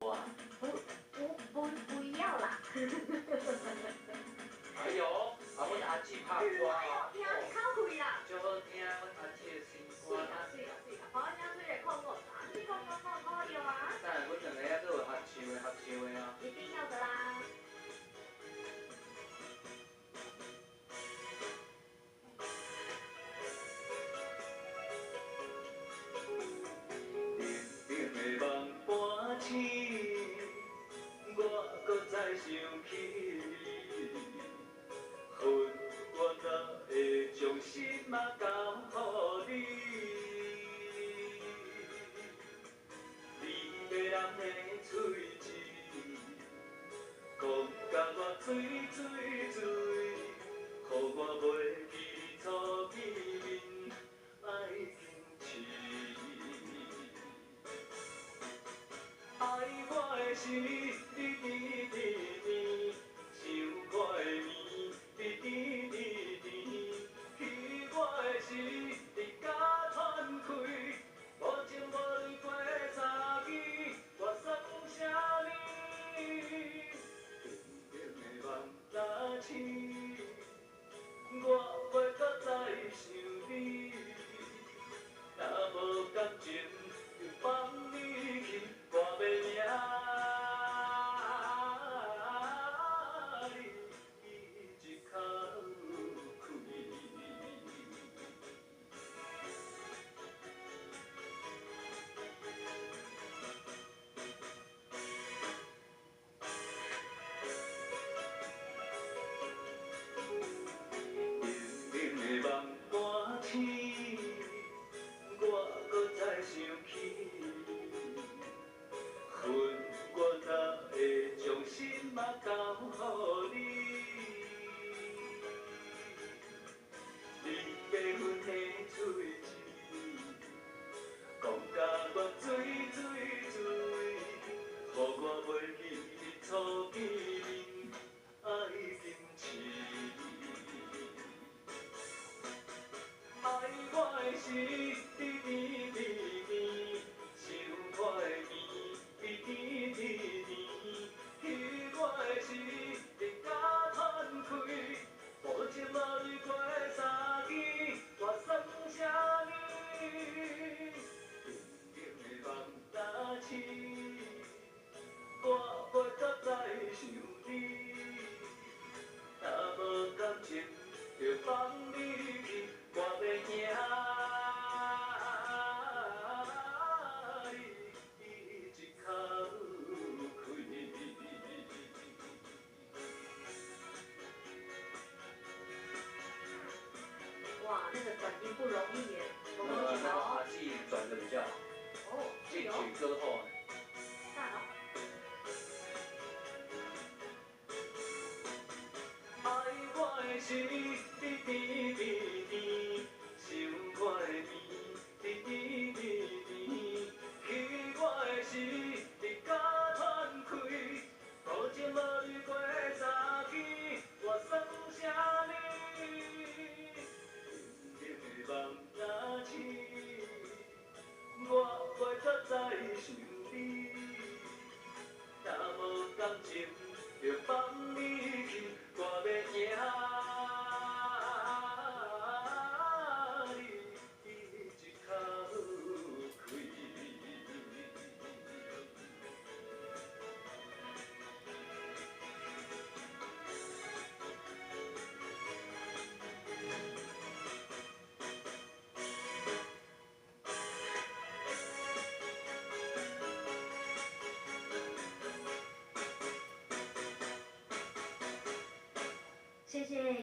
哇，不要啦。哎呦，阮阿姊拍歌啊，听较开啦。足好听，阮阿姊的新歌。水啦，好，咱做个看过啥？你讲可以啊？等下阮两个还佫有合唱的啊。一定要的啦。冷冷的梦半醒，我搁再想起你，恨我哪会将心啊交予你？你迷人的嘴舌，讲甲我醉，予我袂记初见面爱坚持。爱我的是你，想我的眠，去我的是你甲喘气，无情无义过三更，我算啥呢？冷冷的梦若醒，我袂搁再想你，若无感情就放你去。我要赢你一口气。冷冷的梦半醒，我搁再想起你。恨我哪会将心啊交予你？你白粉的嘴舌，讲甲我醉，予我袂记初见面爱坚持。爱我的是你，想我的眠，去我的是你甲喘气，无情无义过三更，我算啥呢？冷冷的梦若醒，我袂搁再想你，若无感情就放你去。我要赢你一口气。哇，那个转音不容易耶。我们一起来哦。自己转的比较好。哦，进去歌后。赞哦。爱我的是